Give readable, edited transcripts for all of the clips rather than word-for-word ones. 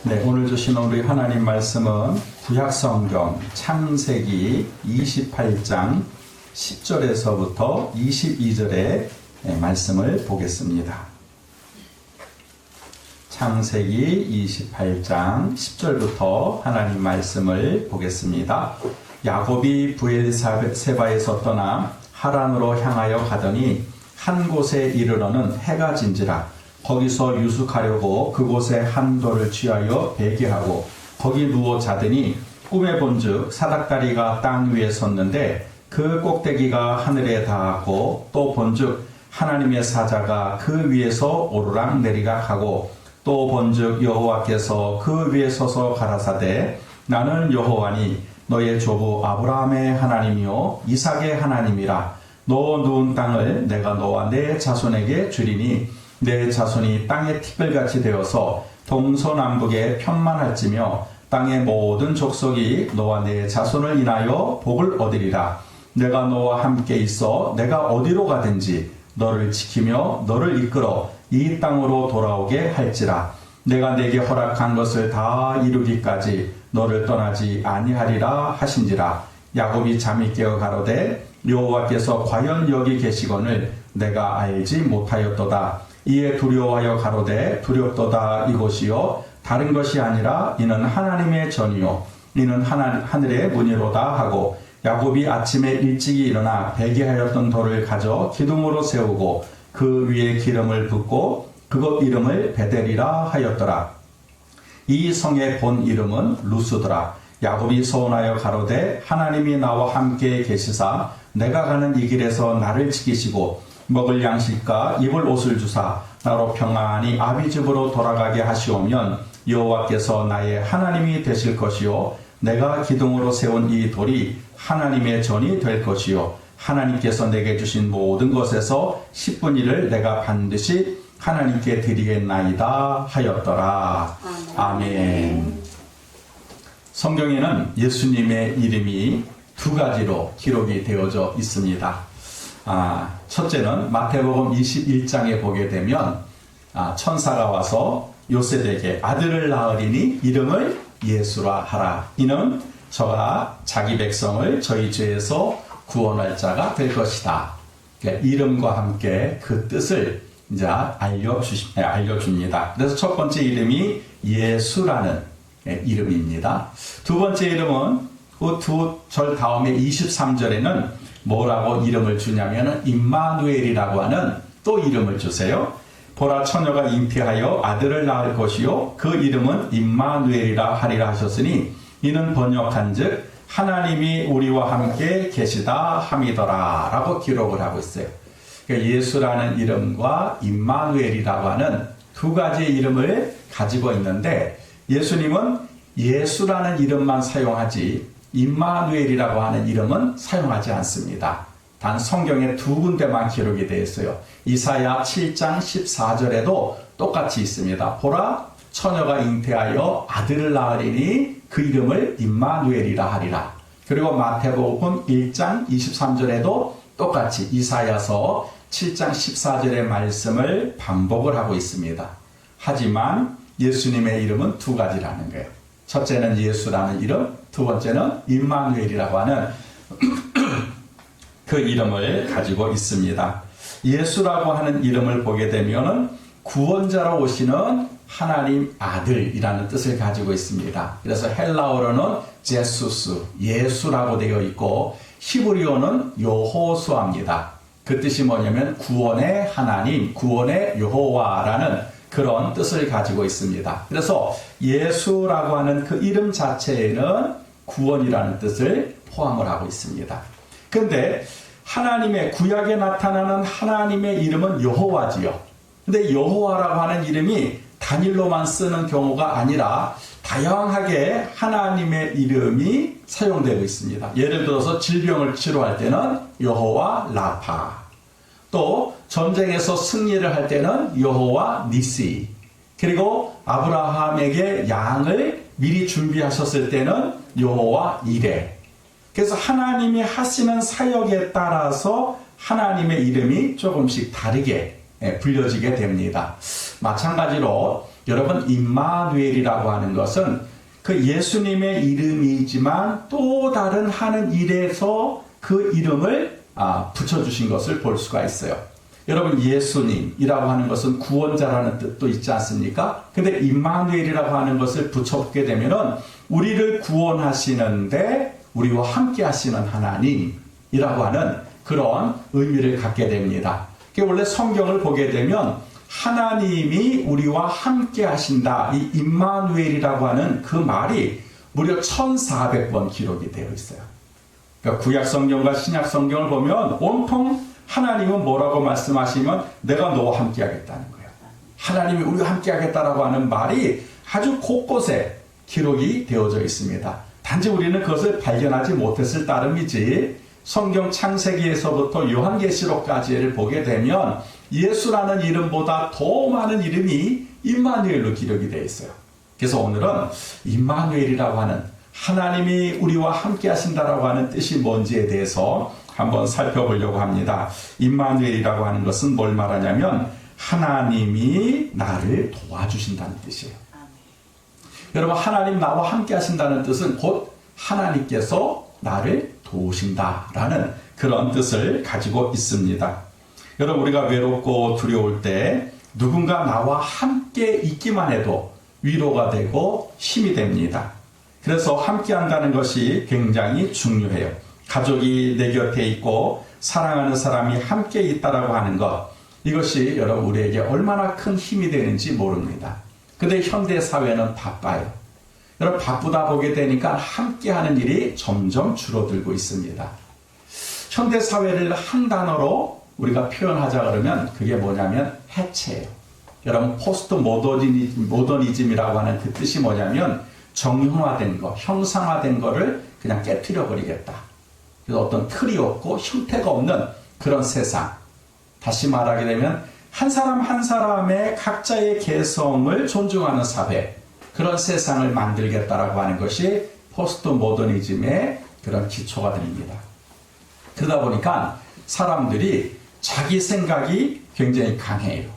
네, 오늘 주신 우리 하나님 말씀은 구약성경 창세기 28장 10절에서부터 22절의 말씀을 보겠습니다. 창세기 28장 10절부터 하나님 말씀을 보겠습니다. 야곱이 브엘세바에서 떠나 하란으로 향하여 가더니 한 곳에 이르러는 해가 진지라. 거기서 유숙하려고 그곳에 한 돌을 취하여 베개하고 거기 누워 자더니 꿈에 본즉 사닥다리가 땅 위에 섰는데 그 꼭대기가 하늘에 닿았고 또 본즉 하나님의 사자가 그 위에서 오르락 내리락 하고 또 본즉 여호와께서 그 위에 서서 가라사대 나는 여호와니 너의 조부 아브라함의 하나님이요 이삭의 하나님이라. 너 누운 땅을 내가 너와 내 자손에게 주리니 내 자손이 땅의 티끌같이 되어서 동서남북에 편만할지며 땅의 모든 족속이 너와 내 자손을 인하여 복을 얻으리라. 내가 너와 함께 있어 내가 어디로 가든지 너를 지키며 너를 이끌어 이 땅으로 돌아오게 할지라. 내가 내게 허락한 것을 다 이루기까지 너를 떠나지 아니하리라 하신지라. 야곱이 잠이 깨어 가로되 여호와께서 과연 여기 계시거늘 내가 알지 못하였도다. 이에 두려워하여 가로되 두렵도다 이곳이요 다른 것이 아니라 이는 하나님의 전이요 이는 하늘의 문이로다 하고 야곱이 아침에 일찍이 일어나 베개하였던 돌을 가져 기둥으로 세우고 그 위에 기름을 붓고 그것 이름을 베델이라 하였더라. 이 성의 본 이름은 루스더라. 야곱이 서운하여 가로되 하나님이 나와 함께 계시사 내가 가는 이 길에서 나를 지키시고 먹을 양식과 입을 옷을 주사 나로 평안히 아비 집으로 돌아가게 하시오면 여호와께서 나의 하나님이 되실 것이요 내가 기둥으로 세운 이 돌이 하나님의 전이 될 것이요 하나님께서 내게 주신 모든 것에서 10분의 1을 내가 반드시 하나님께 드리겠나이다 하였더라. 아멘. 성경에는 예수님의 이름이 두 가지로 기록이 되어져 있습니다. 첫째는 마태복음 21장에 보게 되면 천사가 와서 요셉에게 아들을 낳으리니 이름을 예수라 하라. 이는 저가 자기 백성을 저희 죄에서 구원할 자가 될 것이다. 그러니까 이름과 함께 그 뜻을 이제 알려줍니다. 그래서 첫 번째 이름이 예수라는 이름입니다. 두 번째 이름은 그 두 절 다음에 23절에는 뭐라고 이름을 주냐면 임마누엘이라고 하는 또 이름을 주세요. 보라 처녀가 잉태하여 아들을 낳을 것이요 그 이름은 임마누엘이라 하리라 하셨으니 이는 번역한즉 하나님이 우리와 함께 계시다 함이더라 라고 기록을 하고 있어요. 그러니까 예수라는 이름과 임마누엘이라고 하는 두 가지의 이름을 가지고 있는데 예수님은 예수라는 이름만 사용하지 임마누엘이라고 하는 이름은 사용하지 않습니다. 단 성경에 두 군데만 기록이 되어 있어요. 이사야 7장 14절에도 똑같이 있습니다. 보라 처녀가 잉태하여 아들을 낳으리니 그 이름을 임마누엘이라 하리라. 그리고 마태복음 1장 23절에도 똑같이 이사야서 7장 14절의 말씀을 반복을 하고 있습니다. 하지만 예수님의 이름은 두 가지라는 거예요. 첫째는 예수라는 이름, 두 번째는 임마누엘이라고 하는 그 이름을 가지고 있습니다. 예수라고 하는 이름을 보게 되면은 구원자로 오시는 하나님 아들이라는 뜻을 가지고 있습니다. 그래서 헬라어로는 제수스, 예수라고 되어 있고 히브리어는 여호수아입니다. 그 뜻이 뭐냐면 구원의 하나님, 구원의 여호와라는 그런 뜻을 가지고 있습니다. 그래서 예수라고 하는 그 이름 자체에는 구원이라는 뜻을 포함을 하고 있습니다. 그런데 하나님의 구약에 나타나는 하나님의 이름은 여호와지요. 근데 여호와라고 하는 이름이 단일로만 쓰는 경우가 아니라 다양하게 하나님의 이름이 사용되고 있습니다. 예를 들어서 질병을 치료할 때는 여호와 라파, 또 전쟁에서 승리를 할 때는 여호와 니시, 그리고 아브라함에게 양을 미리 준비하셨을 때는 여호와 이레. 그래서 하나님이 하시는 사역에 따라서 하나님의 이름이 조금씩 다르게 불려지게 됩니다. 마찬가지로 여러분, 임마누엘이라고 하는 것은 그 예수님의 이름이지만 또 다른 하는 일에서 그 이름을 붙여주신 것을 볼 수가 있어요. 여러분, 예수님이라고 하는 것은 구원자라는 뜻도 있지 않습니까? 근데 임마누엘이라고 하는 것을 붙여보게 되면은 우리를 구원하시는데 우리와 함께 하시는 하나님이라고 하는 그런 의미를 갖게 됩니다. 원래 성경을 보게 되면 하나님이 우리와 함께 하신다. 이 임마누엘이라고 하는 그 말이 무려 1400번 기록이 되어 있어요. 그러니까 구약 성경과 신약 성경을 보면 온통 하나님은 뭐라고 말씀하시면 내가 너와 함께 하겠다는 거예요. 하나님이 우리와 함께 하겠다라고 하는 말이 아주 곳곳에 기록이 되어져 있습니다. 단지 우리는 그것을 발견하지 못했을 따름이지 성경 창세기에서부터 요한계시록까지를 보게 되면 예수라는 이름보다 더 많은 이름이 임마누엘로 기록이 되어 있어요. 그래서 오늘은 임마누엘이라고 하는 하나님이 우리와 함께 하신다라고 하는 뜻이 뭔지에 대해서 한번 살펴보려고 합니다. 임마누엘이라고 하는 것은 뭘 말하냐면 하나님이 나를 도와주신다는 뜻이에요. 여러분, 하나님 나와 함께 하신다는 뜻은 곧 하나님께서 나를 도우신다라는 그런 뜻을 가지고 있습니다. 여러분, 우리가 외롭고 두려울 때 누군가 나와 함께 있기만 해도 위로가 되고 힘이 됩니다. 그래서 함께 한다는 것이 굉장히 중요해요. 가족이 내 곁에 있고 사랑하는 사람이 함께 있다라고 하는 것, 이것이 여러분 우리에게 얼마나 큰 힘이 되는지 모릅니다. 근데 현대 사회는 바빠요. 여러분, 바쁘다 보게 되니까 함께 하는 일이 점점 줄어들고 있습니다. 현대 사회를 한 단어로 우리가 표현하자 그러면 그게 뭐냐면 해체예요. 여러분, 포스트 모더니즘이라고 하는 그 뜻이 뭐냐면 정형화된 거, 형상화된 거를 그냥 깨트려 버리겠다. 그래서 어떤 틀이 없고 형태가 없는 그런 세상. 다시 말하게 되면 한 사람 한 사람의 각자의 개성을 존중하는 사회, 그런 세상을 만들겠다라고 하는 것이 포스트 모더니즘의 그런 기초가 됩니다. 그러다 보니까 사람들이 자기 생각이 굉장히 강해요.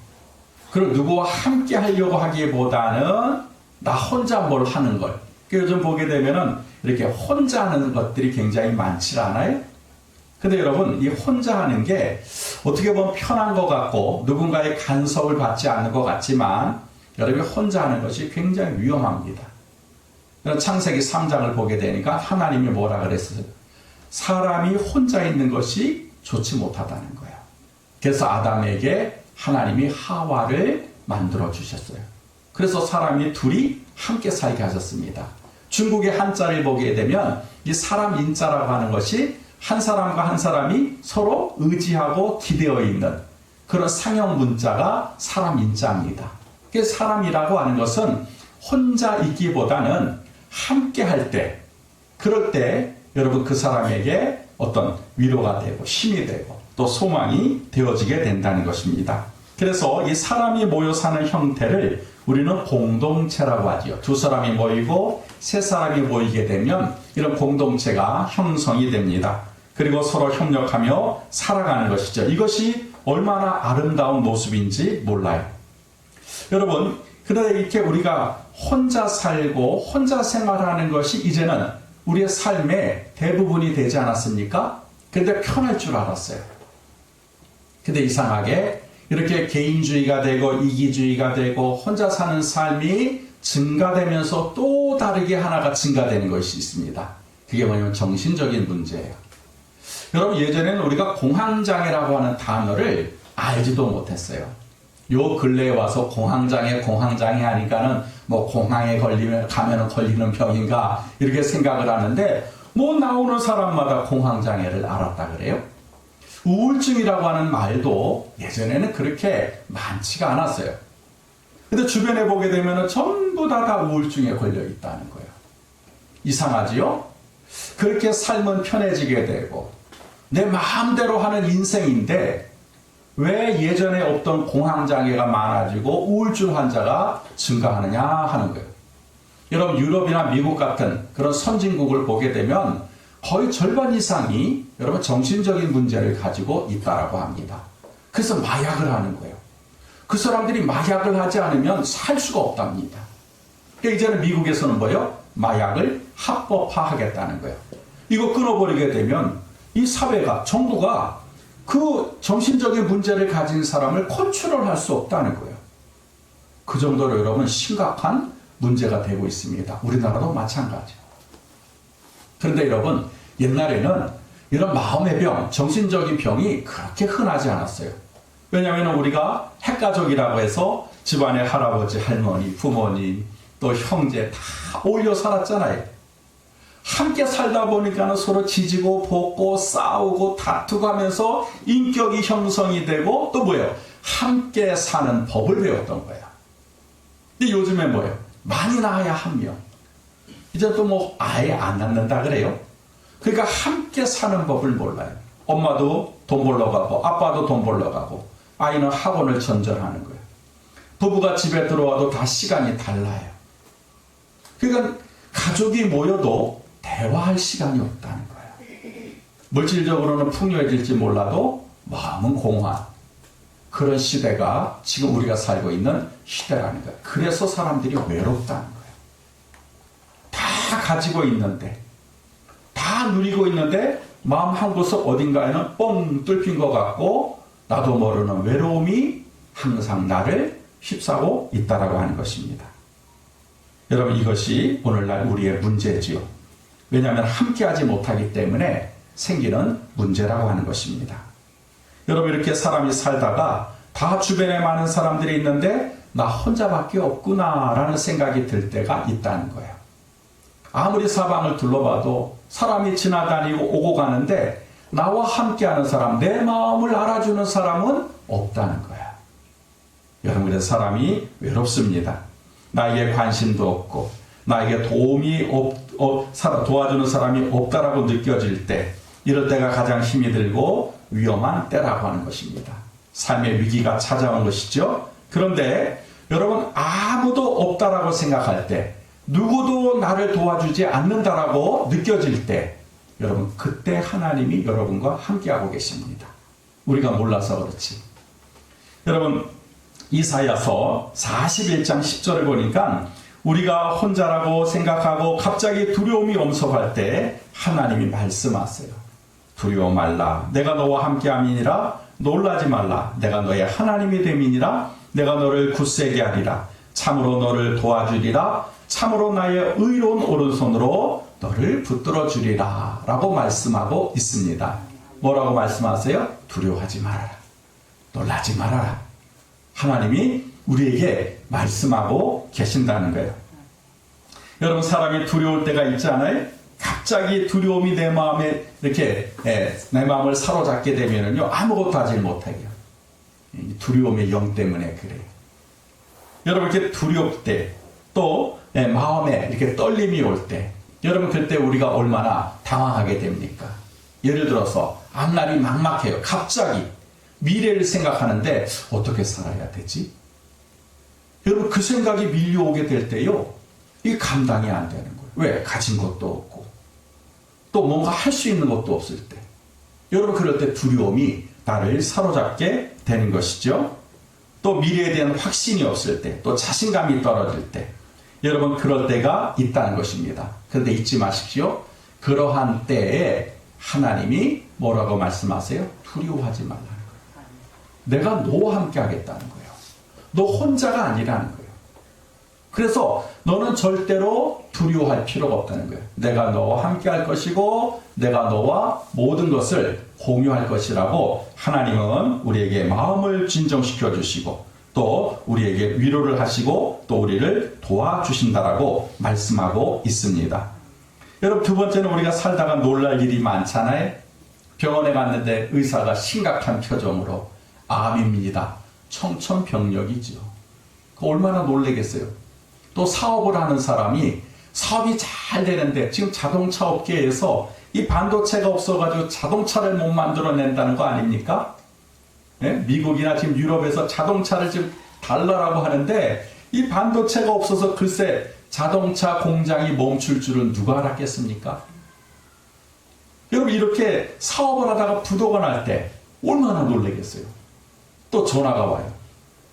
그리고 누구와 함께 하려고 하기보다는 나 혼자 뭘 하는 걸. 요즘 보게 되면은 이렇게 혼자 하는 것들이 굉장히 많지 않아요? 근데 여러분, 이 혼자 하는 게 어떻게 보면 편한 것 같고 누군가의 간섭을 받지 않는 것 같지만 여러분이 혼자 하는 것이 굉장히 위험합니다. 창세기 3장을 보게 되니까 하나님이 뭐라 그랬어요? 사람이 혼자 있는 것이 좋지 못하다는 거예요. 그래서 아담에게 하나님이 하와를 만들어 주셨어요. 그래서 사람이 둘이 함께 살게 하셨습니다. 중국의 한자를 보게 되면 이 사람 인자라고 하는 것이 한 사람과 한 사람이 서로 의지하고 기대어 있는 그런 상형 문자가 사람 인자입니다. 그래서 사람이라고 하는 것은 혼자 있기보다는 함께 할 때, 그럴 때 여러분 그 사람에게 어떤 위로가 되고 힘이 되고 또 소망이 되어지게 된다는 것입니다. 그래서 이 사람이 모여 사는 형태를 우리는 공동체라고 하지요. 두 사람이 모이고 세 사람이 모이게 되면 이런 공동체가 형성이 됩니다. 그리고 서로 협력하며 살아가는 것이죠. 이것이 얼마나 아름다운 모습인지 몰라요. 여러분, 그런데 이렇게 우리가 혼자 살고 혼자 생활하는 것이 이제는 우리의 삶의 대부분이 되지 않았습니까? 그런데 편할 줄 알았어요. 근데 이상하게 이렇게 개인주의가 되고 이기주의가 되고 혼자 사는 삶이 증가되면서 또 다르게 하나가 증가되는 것이 있습니다. 그게 뭐냐면 정신적인 문제예요. 여러분, 예전에는 우리가 공황장애라고 하는 단어를 알지도 못했어요. 요 근래에 와서 공황장애 하니까는 뭐 공황에 가면은 걸리는 병인가 이렇게 생각을 하는데 뭐 나오는 사람마다 공황장애를 알았다 그래요. 우울증이라고 하는 말도 예전에는 그렇게 많지가 않았어요. 근데 주변에 보게 되면은 전부 다 우울증에 걸려 있다는 거예요. 이상하지요? 그렇게 삶은 편해지게 되고 내 마음대로 하는 인생인데 왜 예전에 없던 공황장애가 많아지고 우울증 환자가 증가하느냐 하는 거예요. 여러분, 유럽이나 미국 같은 그런 선진국을 보게 되면 거의 절반 이상이 여러분 정신적인 문제를 가지고 있다라고 합니다. 그래서 마약을 하는 거예요. 그 사람들이 마약을 하지 않으면 살 수가 없답니다. 그러니까 이제는 미국에서는 뭐예요? 마약을 합법화하겠다는 거예요. 이거 끊어버리게 되면 이 사회가, 정부가 그 정신적인 문제를 가진 사람을 컨트롤할 수 없다는 거예요. 그 정도로 여러분 심각한 문제가 되고 있습니다. 우리나라도 마찬가지예요. 그런데 여러분, 옛날에는 이런 마음의 병, 정신적인 병이 그렇게 흔하지 않았어요. 왜냐하면 우리가 핵가족이라고 해서 집안의 할아버지, 할머니, 부모님, 또 형제 다 어울려 살았잖아요. 함께 살다 보니까 서로 지지고 볶고 싸우고 다투고 하면서 인격이 형성이 되고 또 뭐예요? 함께 사는 법을 배웠던 거예요. 근데 요즘에 뭐예요? 많이 낳아야 한 명. 이제 또 뭐 아예 안 낳는다 그래요. 그러니까 함께 사는 법을 몰라요. 엄마도 돈 벌러 가고 아빠도 돈 벌러 가고 아이는 학원을 전전하는 거예요. 부부가 집에 들어와도 다 시간이 달라요. 그러니까 가족이 모여도 대화할 시간이 없다는 거예요. 물질적으로는 풍요해질지 몰라도 마음은 공허한 그런 시대가 지금 우리가 살고 있는 시대라는 거예요. 그래서 사람들이 외롭다는 거예요. 다 가지고 있는데, 다 누리고 있는데 마음 한 곳 어딘가에는 뻥 뚫힌 것 같고 나도 모르는 외로움이 항상 나를 휩싸고 있다라고 하는 것입니다. 여러분, 이것이 오늘날 우리의 문제지요. 왜냐하면 함께하지 못하기 때문에 생기는 문제라고 하는 것입니다. 여러분, 이렇게 사람이 살다가 다 주변에 많은 사람들이 있는데 나 혼자밖에 없구나라는 생각이 들 때가 있다는 거예요. 아무리 사방을 둘러봐도 사람이 지나다니고 오고 가는데 나와 함께하는 사람, 내 마음을 알아주는 사람은 없다는 거야. 여러분, 그래서 사람이 외롭습니다. 나에게 관심도 없고 나에게 도움이 도와주는 사람이 없다라고 느껴질 때, 이럴 때가 가장 힘이 들고 위험한 때라고 하는 것입니다. 삶의 위기가 찾아온 것이죠. 그런데 여러분, 아무도 없다라고 생각할 때, 누구도 나를 도와주지 않는다라고 느껴질 때, 여러분, 그때 하나님이 여러분과 함께하고 계십니다. 우리가 몰라서 그렇지. 여러분, 이사야서 41장 10절을 보니까 우리가 혼자라고 생각하고 갑자기 두려움이 엄습할 때 하나님이 말씀하세요. 두려워 말라. 내가 너와 함께함이니라. 놀라지 말라. 내가 너의 하나님이 됨이니라. 내가 너를 굳세게 하리라. 참으로 너를 도와주리라. 참으로 나의 의로운 오른손으로 너를 붙들어 주리라. 라고 말씀하고 있습니다. 뭐라고 말씀하세요? 두려워하지 말아라. 놀라지 말아라. 하나님이 우리에게 말씀하고 계신다는 거예요. 여러분, 사람이 두려울 때가 있지 않아요? 갑자기 두려움이 내 마음에 이렇게 내 마음을 사로잡게 되면은요, 아무것도 하지 못하게요. 두려움의 영 때문에 그래요. 여러분, 이렇게 두려울 때, 또 마음에 이렇게 떨림이 올 때, 여러분, 그때 우리가 얼마나 당황하게 됩니까? 예를 들어서 앞날이 막막해요. 갑자기 미래를 생각하는데 어떻게 살아야 되지? 여러분, 그 생각이 밀려오게 될 때요, 이게 감당이 안 되는 거예요. 왜? 가진 것도 없고 또 뭔가 할 수 있는 것도 없을 때, 여러분, 그럴 때 두려움이 나를 사로잡게 되는 것이죠. 또 미래에 대한 확신이 없을 때, 또 자신감이 떨어질 때, 여러분, 그럴 때가 있다는 것입니다. 그런데 잊지 마십시오. 그러한 때에 하나님이 뭐라고 말씀하세요? 두려워하지 말라는 거예요. 내가 너와 함께 하겠다는 거예요. 너 혼자가 아니라는 거예요. 그래서 너는 절대로 두려워할 필요가 없다는 거예요. 내가 너와 함께 할 것이고 내가 너와 모든 것을 공유할 것이라고 하나님은 우리에게 마음을 진정시켜 주시고 또 우리에게 위로를 하시고 또 우리를 도와주신다라고 말씀하고 있습니다. 여러분, 두 번째는 우리가 살다가 놀랄 일이 많잖아요. 병원에 갔는데 의사가 심각한 표정으로 암입니다. 청천벽력이죠. 그 얼마나 놀라겠어요. 또 사업을 하는 사람이 사업이 잘 되는데 지금 자동차 업계에서 이 반도체가 없어가지고 자동차를 못 만들어낸다는 거 아닙니까? 네? 미국이나 지금 유럽에서 자동차를 지금 달라라고 하는데 이 반도체가 없어서 글쎄 자동차 공장이 멈출 줄은 누가 알았겠습니까? 여러분, 이렇게 사업을 하다가 부도가 날 때 얼마나 놀라겠어요. 또 전화가 와요.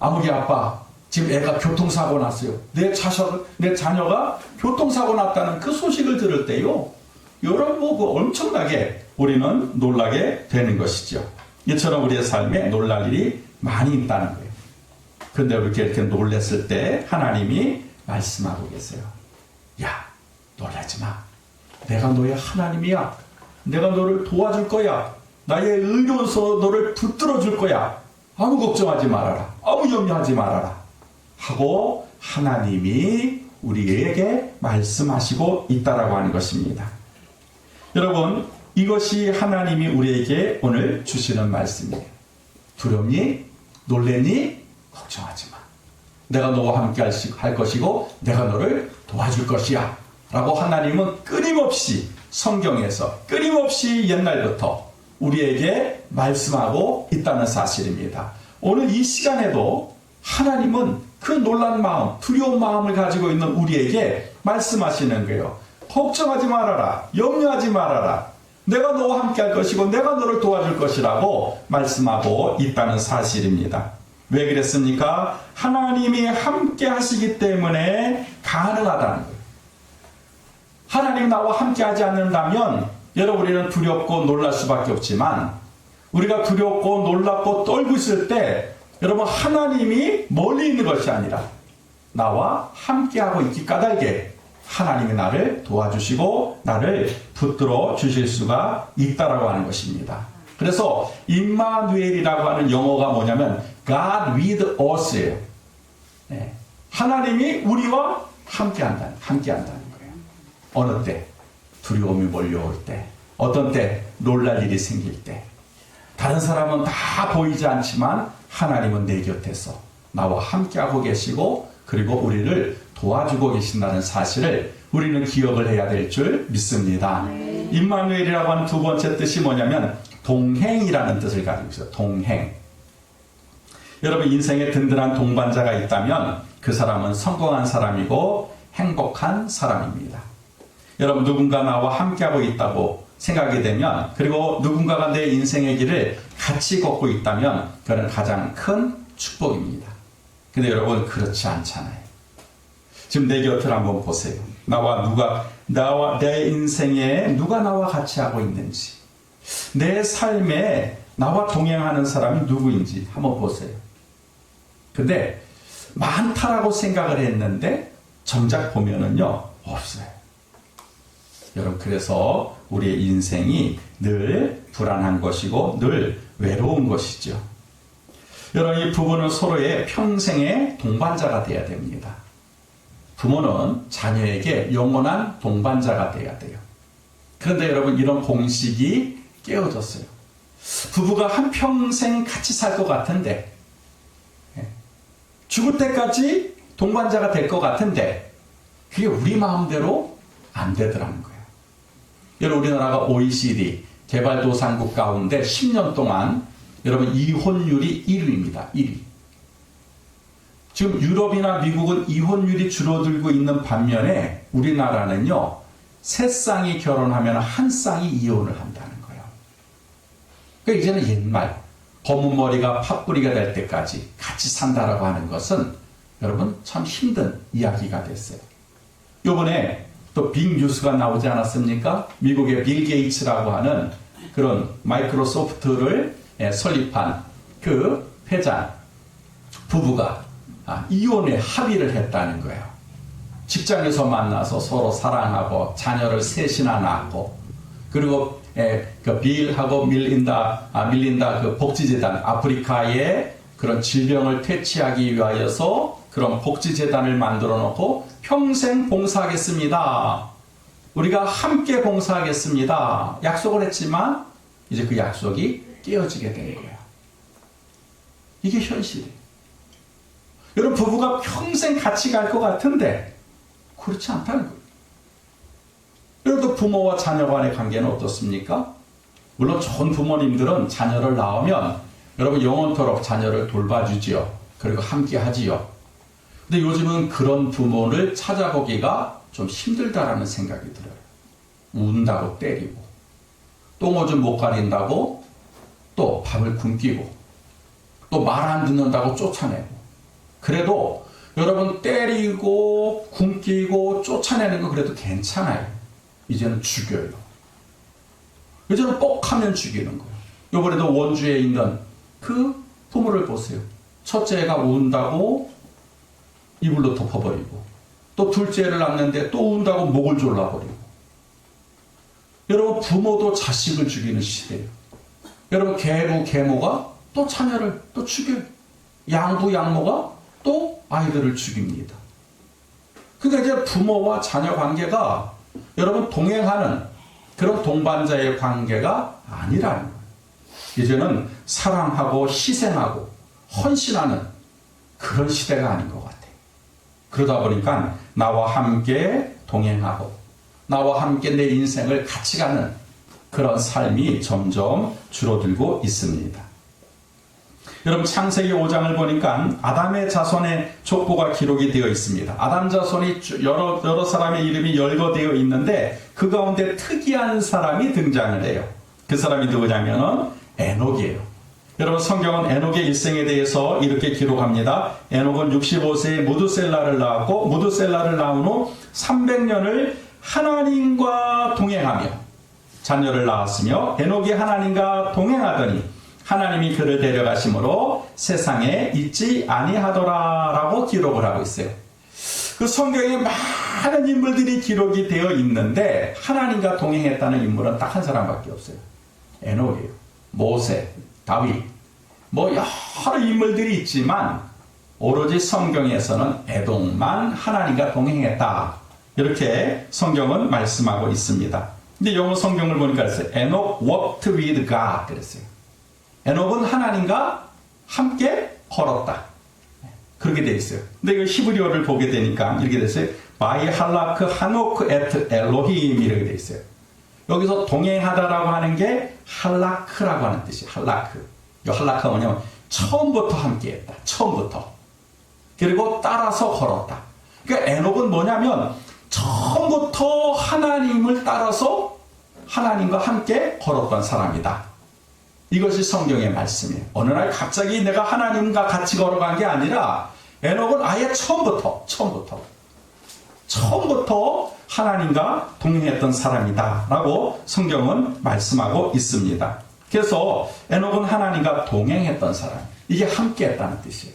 아무리 아빠, 지금 애가 교통사고 났어요. 내 자녀가 교통사고 났다는 그 소식을 들을 때요. 여러분, 엄청나게 우리는 놀라게 되는 것이죠. 이처럼 우리의 삶에 놀랄 일이 많이 있다는 거예요. 그런데 이렇게 놀랬을 때 하나님이 말씀하고 계세요. 야, 놀라지 마. 내가 너의 하나님이야. 내가 너를 도와줄 거야. 나의 의로운 손으로 너를 붙들어 줄 거야. 아무 걱정하지 말아라. 아무 염려하지 말아라. 하고 하나님이 우리에게 말씀하시고 있다라고 하는 것입니다. 여러분, 이것이 하나님이 우리에게 오늘 주시는 말씀이에요. 두렵니? 놀랬니? 걱정하지 마. 내가 너와 함께 할 것이고 내가 너를 도와줄 것이야. 라고 하나님은 끊임없이 성경에서 끊임없이 옛날부터 우리에게 말씀하고 있다는 사실입니다. 오늘 이 시간에도 하나님은 그 놀란 마음, 두려운 마음을 가지고 있는 우리에게 말씀하시는 거예요. 걱정하지 말아라. 염려하지 말아라. 내가 너와 함께 할 것이고 내가 너를 도와줄 것이라고 말씀하고 있다는 사실입니다. 왜 그랬습니까? 하나님이 함께 하시기 때문에 가능하다는 거예요. 하나님 나와 함께 하지 않는다면 여러분 우리는 두렵고 놀랄 수밖에 없지만 우리가 두렵고 놀랍고 떨고 있을 때 여러분 하나님이 멀리 있는 것이 아니라 나와 함께하고 있기 까닭에 하나님이 나를 도와주시고 나를 붙들어 주실 수가 있다라고 하는 것입니다. 그래서 임마누엘이라고 하는 영어가 뭐냐면 God with us예요. 네. 하나님이 우리와 함께한다는 거예요. 어느 때? 두려움이 몰려올 때, 어떤 때 놀랄 일이 생길 때, 다른 사람은 다 보이지 않지만 하나님은 내 곁에서 나와 함께하고 계시고 그리고 우리를 도와주고 계신다는 사실을 우리는 기억을 해야 될 줄 믿습니다. 임마누엘이라고 하는 두 번째 뜻이 뭐냐면 동행이라는 뜻을 가지고 있어요. 동행. 여러분 인생에 든든한 동반자가 있다면 그 사람은 성공한 사람이고 행복한 사람입니다. 여러분 누군가 나와 함께하고 있다고 생각이 되면 그리고 누군가가 내 인생의 길을 같이 걷고 있다면 그는 가장 큰 축복입니다. 근데 여러분 그렇지 않잖아요. 지금 내 곁을 한번 보세요. 내 인생에 누가 나와 같이 하고 있는지 내 삶에 나와 동행하는 사람이 누구인지 한번 보세요. 근데 많다라고 생각을 했는데 정작 보면은요 없어요. 여러분 그래서 우리의 인생이 늘 불안한 것이고 늘 외로운 것이죠. 여러분 이 부부는 서로의 평생의 동반자가 되어야 됩니다. 부모는 자녀에게 영원한 동반자가 되어야 돼요. 그런데 여러분 이런 공식이 깨어졌어요. 부부가 한평생 같이 살 것 같은데 죽을 때까지 동반자가 될 것 같은데 그게 우리 마음대로 안 되더라는 거예요. 여러분 우리나라가 OECD 개발도상국 가운데 10년 동안 여러분 이혼율이 1위입니다. 1위. 지금 유럽이나 미국은 이혼율이 줄어들고 있는 반면에 우리나라는요. 세 쌍이 결혼하면 한 쌍이 이혼을 한다는 거예요. 그러니까 이제는 옛말 검은 머리가 팥뿌리가 될 때까지 같이 산다라고 하는 것은 여러분 참 힘든 이야기가 됐어요. 요번에 또 빅 뉴스가 나오지 않았습니까? 미국의 빌 게이츠라고 하는 그런 마이크로소프트를 설립한 그 회장 부부가 이혼에 합의를 했다는 거예요. 직장에서 만나서 서로 사랑하고 자녀를 셋이나 낳고 그리고 그 빌하고 밀린다 그 복지재단 아프리카의 그런 질병을 퇴치하기 위하여서 그런 복지재단을 만들어 놓고 평생 봉사하겠습니다. 우리가 함께 봉사하겠습니다. 약속을 했지만 이제 그 약속이 깨어지게 된 거예요. 이게 현실이에요. 여러분 부부가 평생 같이 갈 것 같은데 그렇지 않다는 거예요. 여러분 부모와 자녀 간의 관계는 어떻습니까? 물론 좋은 부모님들은 자녀를 낳으면 여러분 영원토록 자녀를 돌봐주지요. 그리고 함께 하지요. 근데 요즘은 그런 부모를 찾아보기가 좀 힘들다라는 생각이 들어요. 운다고 때리고 똥 오줌 못 가린다고 또 밥을 굶기고 또 말 안 듣는다고 쫓아내고 그래도 여러분 때리고 굶기고 쫓아내는 건 그래도 괜찮아요. 이제는 죽여요. 이제는 뻑하면 죽이는 거예요. 이번에도 원주에 있는 그 부모를 보세요. 첫째가 운다고 이불로 덮어버리고 또 둘째를 낳는데 또 운다고 목을 졸라버리고. 여러분 부모도 자식을 죽이는 시대예요. 여러분 계부 계모가 또 자녀를 또 죽여요. 양부 양모가 또 아이들을 죽입니다. 그러니까 이제 부모와 자녀 관계가 여러분 동행하는 그런 동반자의 관계가 아니라는 거예요. 이제는 사랑하고 희생하고 헌신하는 그런 시대가 아닌 것 같아요. 그러다 보니까 나와 함께 동행하고 나와 함께 내 인생을 같이 가는 그런 삶이 점점 줄어들고 있습니다. 여러분 창세기 5장을 보니까 아담의 자손의 족보가 기록이 되어 있습니다. 아담 자손이 여러 사람의 이름이 열거되어 있는데 그 가운데 특이한 사람이 등장을 해요. 그 사람이 누구냐면 에녹이에요. 여러분 성경은 에녹의 일생에 대해서 이렇게 기록합니다. 에녹은 65세에 무두셀라를 낳았고 무두셀라를 낳은 후 300년을 하나님과 동행하며 자녀를 낳았으며 에녹이 하나님과 동행하더니 하나님이 그를 데려가심으로 세상에 있지 아니하더라라고 기록을 하고 있어요. 그 성경에 많은 인물들이 기록이 되어 있는데 하나님과 동행했다는 인물은 딱 한 사람밖에 없어요. 에녹이에요. 모세, 다윗, 여러 인물들이 있지만 오로지 성경에서는 에녹만 하나님과 동행했다. 이렇게 성경은 말씀하고 있습니다. 근데 영어 성경을 보니까 그랬어요. 에녹 walked with God 그랬어요. 에녹은 하나님과 함께 걸었다. 그렇게 되어 있어요. 근데 이 히브리어를 보게 되니까 이렇게 됐어요. 바이 할라크 하노크 에트 엘로힘 이렇게 되어 있어요. 여기서 동행하다라고 하는 게 할라크라고 하는 뜻이에요. 할라크. 이 할라크가 뭐냐면 처음부터 함께했다. 처음부터. 그리고 따라서 걸었다. 그러니까 에녹은 뭐냐면 처음부터 하나님을 따라서 하나님과 함께 걸었던 사람이다. 이것이 성경의 말씀이에요. 어느 날 갑자기 내가 하나님과 같이 걸어간 게 아니라 에녹은 아예 처음부터 하나님과 동행했던 사람이다 라고 성경은 말씀하고 있습니다. 그래서 에녹은 하나님과 동행했던 사람, 이게 함께 했다는 뜻이에요.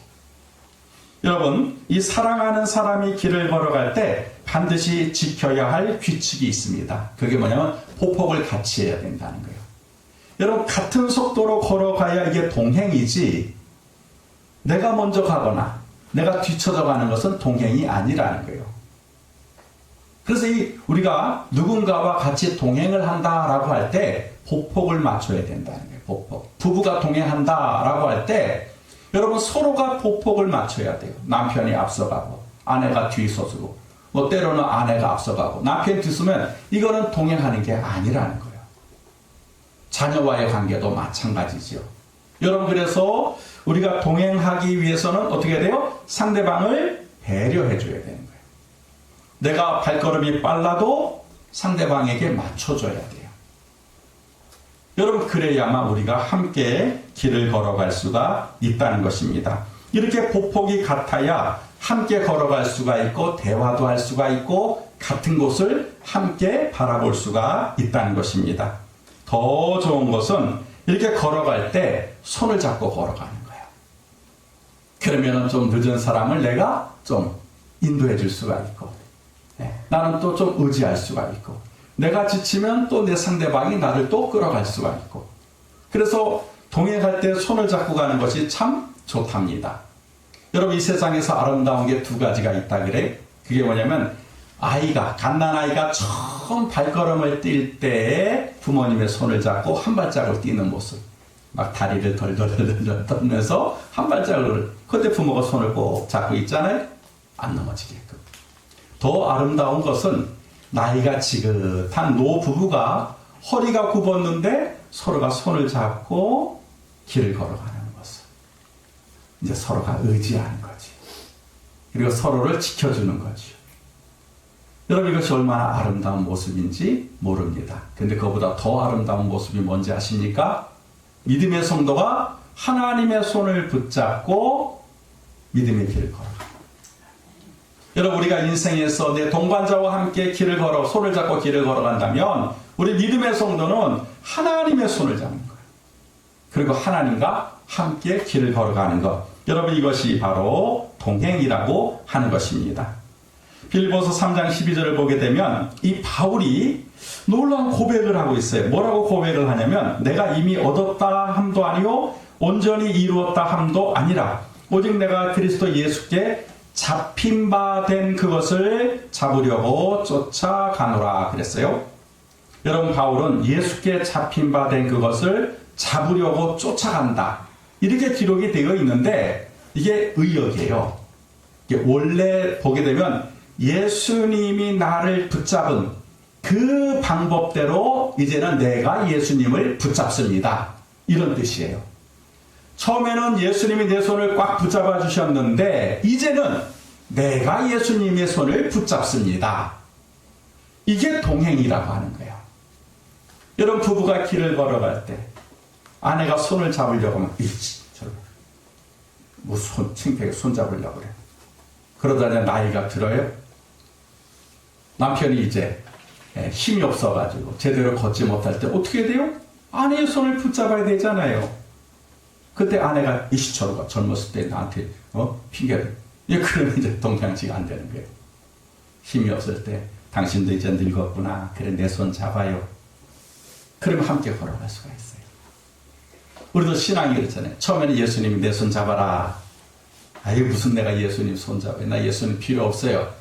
여러분, 이 사랑하는 사람이 길을 걸어갈 때 반드시 지켜야 할 규칙이 있습니다. 그게 뭐냐면 보폭을 같이 해야 된다는 거예요. 여러분, 같은 속도로 걸어가야 이게 동행이지 내가 먼저 가거나 내가 뒤쳐져 가는 것은 동행이 아니라는 거예요. 그래서 우리가 누군가와 같이 동행을 한다라고 할 때 보폭을 맞춰야 된다는 거예요. 보폭. 부부가 동행한다라고 할 때 여러분 서로가 보폭을 맞춰야 돼요. 남편이 앞서가고 아내가 뒤서서고 때로는 아내가 앞서가고 남편이 뒤서면 이거는 동행하는 게 아니라는 거예요. 자녀와의 관계도 마찬가지죠. 여러분 그래서 우리가 동행하기 위해서는 어떻게 해야 돼요? 상대방을 배려해 줘야 되는 거예요. 내가 발걸음이 빨라도 상대방에게 맞춰줘야 돼요. 여러분 그래야만 우리가 함께 길을 걸어갈 수가 있다는 것입니다. 이렇게 보폭이 같아야 함께 걸어갈 수가 있고 대화도 할 수가 있고 같은 곳을 함께 바라볼 수가 있다는 것입니다. 더 좋은 것은 이렇게 걸어갈 때 손을 잡고 걸어가는 거예요. 그러면 좀 늦은 사람을 내가 좀 인도해 줄 수가 있고 나는 또 좀 의지할 수가 있고 내가 지치면 또 내 상대방이 나를 또 끌어갈 수가 있고 그래서 동행할 때 손을 잡고 가는 것이 참 좋답니다. 여러분 이 세상에서 아름다운 게 두 가지가 있다 그래. 그게 뭐냐면 갓난아이가 처음 발걸음을 뛸 때 부모님의 손을 잡고 한 발짝을 뛰는 모습. 막 다리를 덜덜덜 떨면서 한 발짝을 그때 부모가 손을 꼭 잡고 있잖아요. 안 넘어지게끔. 더 아름다운 것은 나이가 지긋한 노부부가 허리가 굽었는데 서로가 손을 잡고 길을 걸어가는 모습. 이제 서로가 의지하는 거지. 그리고 서로를 지켜주는 거죠. 여러분 이것이 얼마나 아름다운 모습인지 모릅니다. 근데 그보다 더 아름다운 모습이 뭔지 아십니까? 믿음의 성도가 하나님의 손을 붙잡고 믿음의 길을 걸어가. 여러분, 우리가 인생에서 내 동반자와 함께 길을 걸어 손을 잡고 길을 걸어간다면 우리 믿음의 성도는 하나님의 손을 잡는 거예요. 그리고 하나님과 함께 길을 걸어가는 것. 여러분, 이것이 바로 동행이라고 하는 것입니다. 빌립보서 3장 12절을 보게 되면 이 바울이 놀라운 고백을 하고 있어요. 뭐라고 고백을 하냐면 내가 이미 얻었다 함도 아니요 온전히 이루었다 함도 아니라 오직 내가 그리스도 예수께 잡힌 바 된 그것을 잡으려고 쫓아가노라 그랬어요. 여러분, 바울은 예수께 잡힌 바 된 그것을 잡으려고 쫓아간다, 이렇게 기록이 되어 있는데 이게 의역이에요. 이게 원래 보게 되면 예수님이 나를 붙잡은 그 방법대로 이제는 내가 예수님을 붙잡습니다, 이런 뜻이에요. 처음에는 예수님이 내 손을 꽉 붙잡아 주셨는데 이제는 내가 예수님의 손을 붙잡습니다. 이게 동행이라고 하는 거예요. 여러분, 부부가 길을 걸어갈 때 아내가 손을 잡으려고 하면 뭐 창피하게 손 잡으려고 그래. 그러다 나이가 들어요. 남편이 이제 힘이 없어가지고 제대로 걷지 못할 때 어떻게 돼요? 아내의 손을 붙잡아야 되잖아요. 그때 아내가 이시처럼 젊었을 때 나한테 핑계를. 그러면 이제 동행지가 안 되는 거예요. 힘이 없을 때 당신도 이제 늙었구나. 그래, 내 손 잡아요. 그러면 함께 걸어갈 수가 있어요. 우리도 신앙이 그렇잖아요. 처음에는 예수님이 내 손 잡아라. 아유, 무슨 내가 예수님 손 잡아요. 나 예수님 필요 없어요.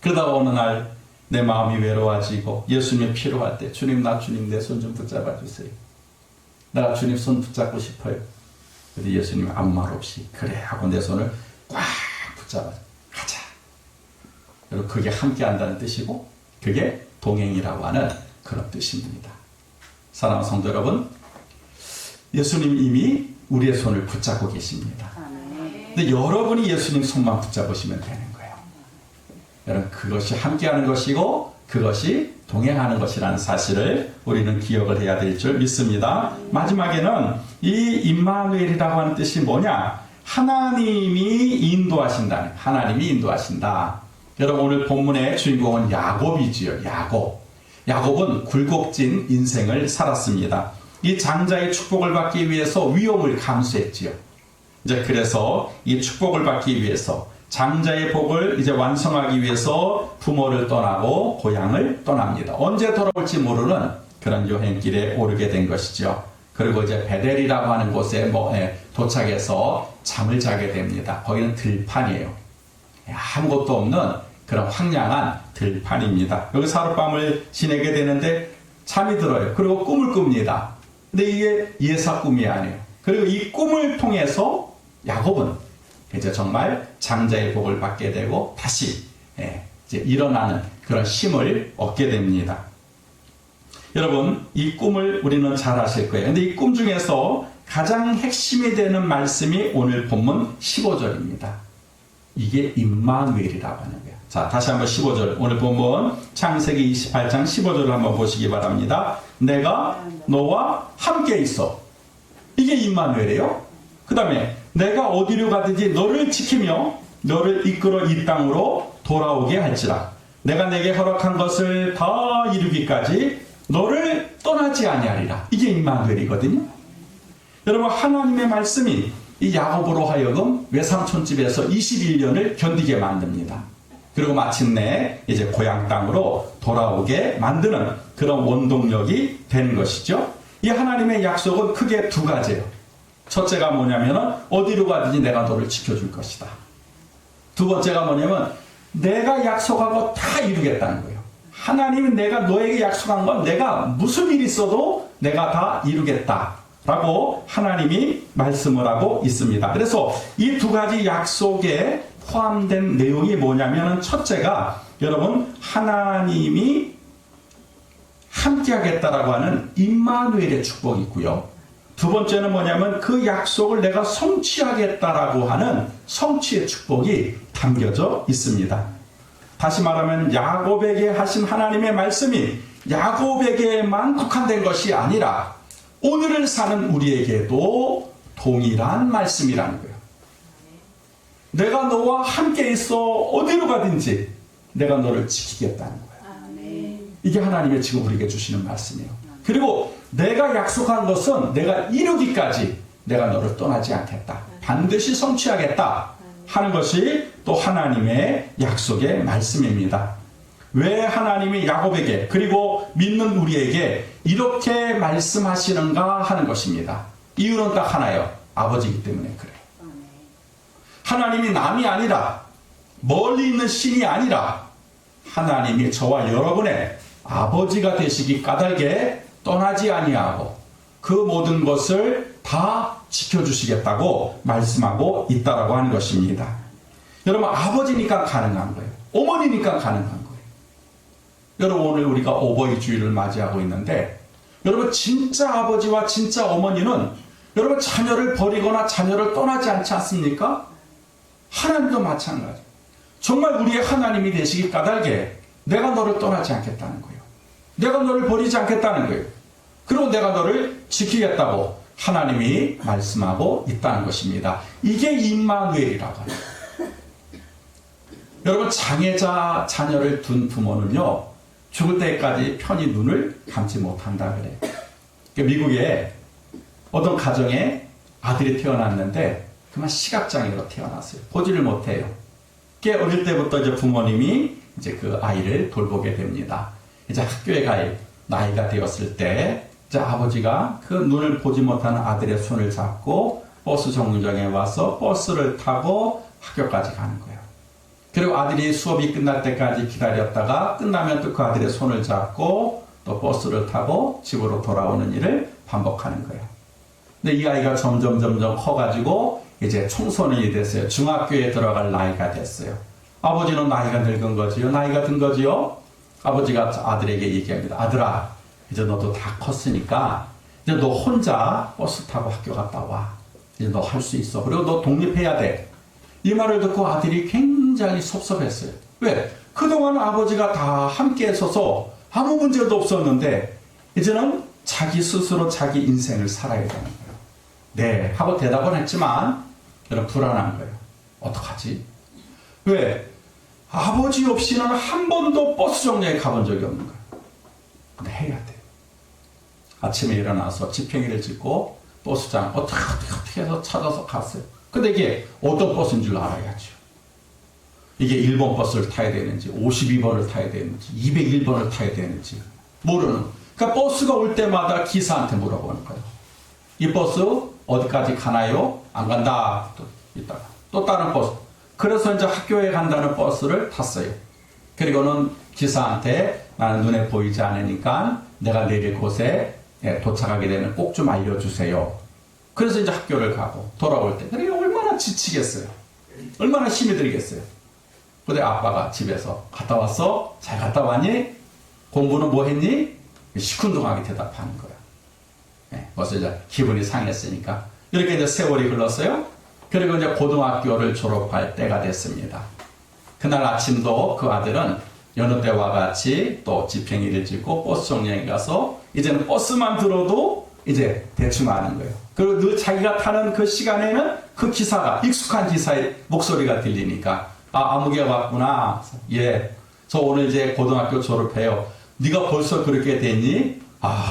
그러다가 어느 날 내 마음이 외로워지고 예수님이 필요할 때 주님 내 손 좀 붙잡아 주세요. 내가 주님 손 붙잡고 싶어요. 그런데 예수님이 아무 말 없이 그래 하고 내 손을 꽉 붙잡아 가자. 여러분, 그게 함께 한다는 뜻이고 그게 동행이라고 하는 그런 뜻입니다. 사랑하는 성도 여러분, 예수님 이미 우리의 손을 붙잡고 계십니다. 근데 여러분이 예수님 손만 붙잡으시면 되는 거예요. 여러분, 그것이 함께하는 것이고 그것이 동행하는 것이라는 사실을 우리는 기억을 해야 될 줄 믿습니다. 마지막에는 이 임마누엘이라고 하는 뜻이 뭐냐? 하나님이 인도하신다. 하나님이 인도하신다. 여러분, 오늘 본문의 주인공은 야곱이지요. 야곱은 굴곡진 인생을 살았습니다. 이 장자의 축복을 받기 위해서 위험을 감수했지요. 이제 그래서 이 축복을 받기 위해서 장자의 복을 이제 완성하기 위해서 부모를 떠나고 고향을 떠납니다. 언제 돌아올지 모르는 그런 여행길에 오르게 된 것이죠. 그리고 이제 베델이라고 하는 곳에 도착해서 잠을 자게 됩니다. 거기는 들판이에요. 아무것도 없는 그런 황량한 들판입니다. 여기서 하룻밤을 지내게 되는데 잠이 들어요. 그리고 꿈을 꿉니다. 근데 이게 예사 꿈이 아니에요. 그리고 이 꿈을 통해서 야곱은 이제 정말 장자의 복을 받게 되고 다시 이제 일어나는 그런 힘을 얻게 됩니다. 여러분, 이 꿈을 우리는 잘 아실 거예요. 근데 이 꿈 중에서 가장 핵심이 되는 말씀이 오늘 본문 15절입니다. 이게 임마누엘이라고 하는 거예요. 자, 다시 한번 15절. 오늘 본문 창세기 28장 15절을 한번 보시기 바랍니다. 내가 너와 함께 있어. 이게 임마누엘이에요. 그 다음에 내가 어디로 가든지 너를 지키며 너를 이끌어 이 땅으로 돌아오게 할지라. 내가 내게 허락한 것을 다 이루기까지 너를 떠나지 아니하리라. 이게 임마누엘이거든요. 여러분, 하나님의 말씀이 이 야곱으로 하여금 외삼촌집에서 21년을 견디게 만듭니다. 그리고 마침내 이제 고향 땅으로 돌아오게 만드는 그런 원동력이 되는 것이죠. 이 하나님의 약속은 크게 두 가지예요. 첫째가 뭐냐면 어디로 가든지 내가 너를 지켜줄 것이다. 두 번째가 뭐냐면 내가 약속한 거 다 이루겠다는 거예요. 하나님은 내가 너에게 약속한 건 내가 무슨 일이 있어도 내가 다 이루겠다라고 하나님이 말씀을 하고 있습니다. 그래서 이 두 가지 약속에 포함된 내용이 뭐냐면 첫째가 여러분 하나님이 함께하겠다라고 하는 임마누엘의 축복이 있고요. 두 번째는 뭐냐면 그 약속을 내가 성취하겠다라고 하는 성취의 축복이 담겨져 있습니다. 다시 말하면 야곱에게 하신 하나님의 말씀이 야곱에게만 국한된 것이 아니라 오늘을 사는 우리에게도 동일한 말씀이라는 거예요. 내가 너와 함께 있어 어디로 가든지 내가 너를 지키겠다는 거야. 이게 하나님의 지금 우리에게 주시는 말씀이에요. 그리고 내가 약속한 것은 내가 이루기까지 내가 너를 떠나지 않겠다. 반드시 성취하겠다 하는 것이 또 하나님의 약속의 말씀입니다. 왜 하나님이 야곱에게 그리고 믿는 우리에게 이렇게 말씀하시는가 하는 것입니다. 이유는 딱 하나예요. 아버지이기 때문에 그래요. 하나님이 남이 아니라 멀리 있는 신이 아니라 하나님이 저와 여러분의 아버지가 되시기 까닭에 떠나지 아니하고 그 모든 것을 다 지켜주시겠다고 말씀하고 있다라고 하는 것입니다. 여러분, 아버지니까 가능한 거예요. 어머니니까 가능한 거예요. 여러분, 오늘 우리가 어버이 주일을 맞이하고 있는데 여러분, 진짜 아버지와 진짜 어머니는 여러분 자녀를 버리거나 자녀를 떠나지 않지 않습니까? 하나님도 마찬가지. 정말 우리의 하나님이 되시기 까닭에 내가 너를 떠나지 않겠다는 거예요. 내가 너를 버리지 않겠다는 거예요. 그리고 내가 너를 지키겠다고 하나님이 말씀하고 있다는 것입니다. 이게 임마누엘이라고 해요. 여러분, 장애자 자녀를 둔 부모는요, 죽을 때까지 편히 눈을 감지 못한다 그래요. 미국에 어떤 가정에 아들이 태어났는데 그만 시각장애로 태어났어요. 보지를 못해요. 꽤 어릴 때부터 이제 부모님이 이제 그 아이를 돌보게 됩니다. 이제 학교에 갈 나이가 되었을 때 이제 아버지가 그 눈을 보지 못하는 아들의 손을 잡고 버스 정류장에 와서 버스를 타고 학교까지 가는 거예요. 그리고 아들이 수업이 끝날 때까지 기다렸다가 끝나면 또 그 아들의 손을 잡고 또 버스를 타고 집으로 돌아오는 일을 반복하는 거예요. 근데 이 아이가 점점 커가지고 이제 청소년이 됐어요. 중학교에 들어갈 나이가 됐어요. 아버지는 나이가 늙은 거지요. 나이가 든 거지요. 아버지가 아들에게 얘기합니다. 아들아, 이제 너도 다 컸으니까 이제 너 혼자 버스 타고 학교 갔다 와. 이제 너 할 수 있어. 그리고 너 독립해야 돼. 이 말을 듣고 아들이 굉장히 섭섭했어요. 왜? 그동안 아버지가 다 함께 있어서 아무 문제도 없었는데 이제는 자기 스스로 자기 인생을 살아야 되는 거예요. 네 하고 대답은 했지만 여러분, 불안한 거예요. 어떡하지? 왜? 아버지 없이는 한 번도 버스 정류장에 가본 적이 없는 거예요. 근데 해야 돼. 아침에 일어나서 지팽이를 짚고 버스장 어떻게 해서 찾아서 갔어요. 근데 이게 어떤 버스인 줄 알아야죠. 이게 1번 버스를 타야 되는지 52번을 타야 되는지 201번을 타야 되는지 모르는. 그러니까 버스가 올 때마다 기사한테 물어보는 거예요. 이 버스 어디까지 가나요? 안 간다. 또 이따가 또 다른 버스. 그래서 이제 학교에 간다는 버스를 탔어요. 그리고는 기사한테 나는 눈에 보이지 않으니까 내가 내릴 곳에 도착하게 되면 꼭 좀 알려주세요. 그래서 이제 학교를 가고 돌아올 때 그게 얼마나 지치겠어요. 얼마나 힘이 들겠어요. 근데 아빠가 집에서 갔다 왔어? 잘 갔다 왔니? 공부는 뭐 했니? 시큰둥하게 대답하는 거야. 벌써 이제 기분이 상했으니까. 이렇게 이제 세월이 흘렀어요. 그리고 이제 고등학교를 졸업할 때가 됐습니다. 그날 아침도 그 아들은 여느 때와 같이 또 지팽이를 짚고 버스 정류장에 가서 이제는 버스만 들어도 이제 대충 아는 거예요. 그리고 늘 자기가 타는 그 시간에는 그 기사가, 익숙한 기사의 목소리가 들리니까 아무개 왔구나. 예, 저 오늘 이제 고등학교 졸업해요. 네가 벌써 그렇게 됐니?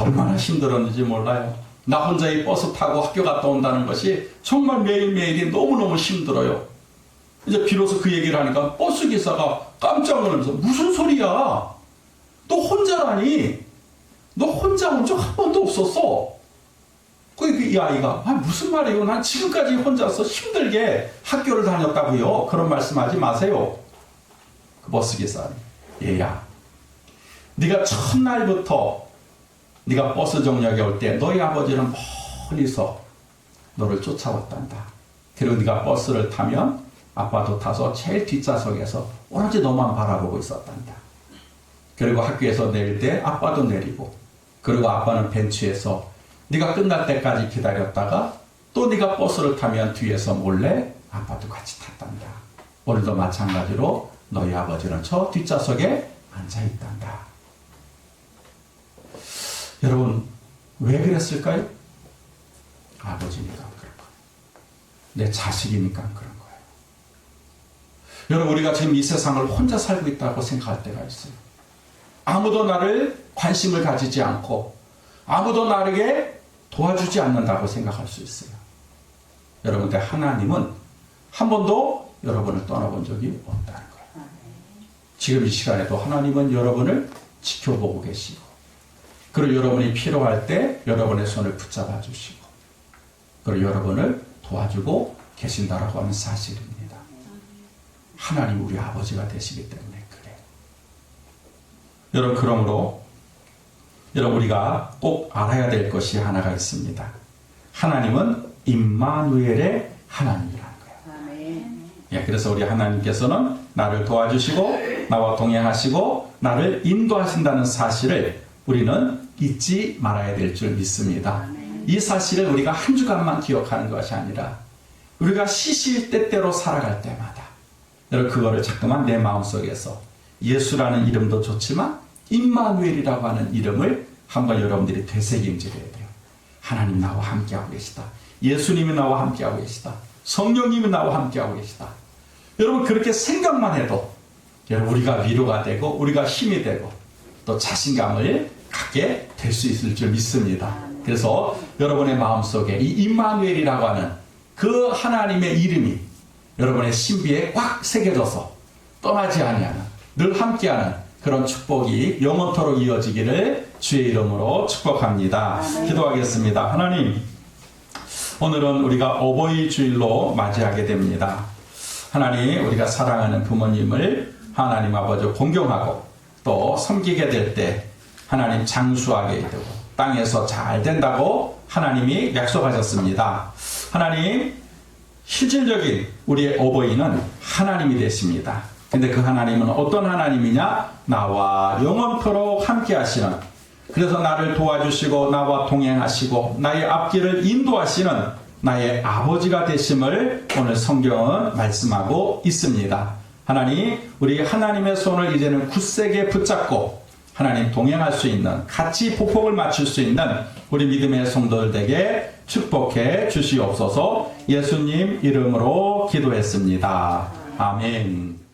얼마나 힘들었는지 몰라요. 나 혼자 이 버스 타고 학교 갔다 온다는 것이 정말 매일매일이 너무너무 힘들어요. 이제 비로소 그 얘기를 하니까 버스 기사가 깜짝 놀라면서 무슨 소리야? 너 혼자라니? 너 혼자 온 적 한 번도 없었어. 이 아이가 무슨 말이에요? 난 지금까지 혼자서 힘들게 학교를 다녔다고요. 그런 말씀하지 마세요. 그 버스 기사는 얘야, 네가 첫날부터 네가 버스 정류장에 올 때 너희 아버지는 멀리서 너를 쫓아왔단다. 그리고 네가 버스를 타면 아빠도 타서 제일 뒷좌석에서 오로지 너만 바라보고 있었단다. 그리고 학교에서 내릴 때 아빠도 내리고, 그리고 아빠는 벤치에서 네가 끝날 때까지 기다렸다가 또 네가 버스를 타면 뒤에서 몰래 아빠도 같이 탔단다. 오늘도 마찬가지로 너희 아버지는 저 뒷좌석에 앉아있단다. 여러분, 왜 그랬을까요? 아버지니까 그런 거예요. 내 자식이니까 그런 거예요. 여러분, 우리가 지금 이 세상을 혼자 살고 있다고 생각할 때가 있어요. 아무도 나를 관심을 가지지 않고 아무도 나에게 도와주지 않는다고 생각할 수 있어요. 여러분, 근데 하나님은 한 번도 여러분을 떠나본 적이 없다는 거예요. 지금 이 시간에도 하나님은 여러분을 지켜보고 계시고, 그리고 여러분이 필요할 때 여러분의 손을 붙잡아 주시고, 그리고 여러분을 도와주고 계신다라고 하는 사실입니다. 하나님 우리 아버지가 되시기 때문에 그래요. 여러분, 그러므로 여러분, 우리가 꼭 알아야 될 것이 하나가 있습니다. 하나님은 임마누엘의 하나님이라는 거예요. 예, 그래서 우리 하나님께서는 나를 도와주시고 나와 동행하시고 나를 인도하신다는 사실을 우리는 잊지 말아야 될 줄 믿습니다. 이 사실을 우리가 한 주간만 기억하는 것이 아니라 우리가 시시때때로 살아갈 때마다 여러분, 그거를 자꾸만 내 마음속에서 예수라는 이름도 좋지만 임마누엘이라고 하는 이름을 한번 여러분들이 되새김질해야 돼요. 하나님 나와 함께하고 계시다. 예수님이 나와 함께하고 계시다. 성령님이 나와 함께하고 계시다. 여러분, 그렇게 생각만 해도 여러분, 우리가 위로가 되고 우리가 힘이 되고 또 자신감을 갖게 될 수 있을 줄 믿습니다. 그래서 여러분의 마음속에 이 임마누엘이라고 하는 그 하나님의 이름이 여러분의 신비에 꽉 새겨져서 떠나지 아니하는, 늘 함께하는 그런 축복이 영원토록 이어지기를 주의 이름으로 축복합니다. 기도하겠습니다. 하나님, 오늘은 우리가 어버이 주일로 맞이하게 됩니다. 하나님, 우리가 사랑하는 부모님을 하나님 아버지 공경하고 또 섬기게 될 때 하나님 장수하게 되고 땅에서 잘 된다고 하나님이 약속하셨습니다. 하나님, 실질적인 우리의 어버이는 하나님이 되십니다. 근데 그 하나님은 어떤 하나님이냐? 나와 영원토록 함께 하시는, 그래서 나를 도와주시고 나와 동행하시고 나의 앞길을 인도하시는 나의 아버지가 되심을 오늘 성경은 말씀하고 있습니다. 하나님, 우리 하나님의 손을 이제는 굳세게 붙잡고 하나님 동행할 수 있는, 같이 보폭을 맞출 수 있는 우리 믿음의 성도들에게 축복해 주시옵소서. 예수님 이름으로 기도했습니다. 아멘.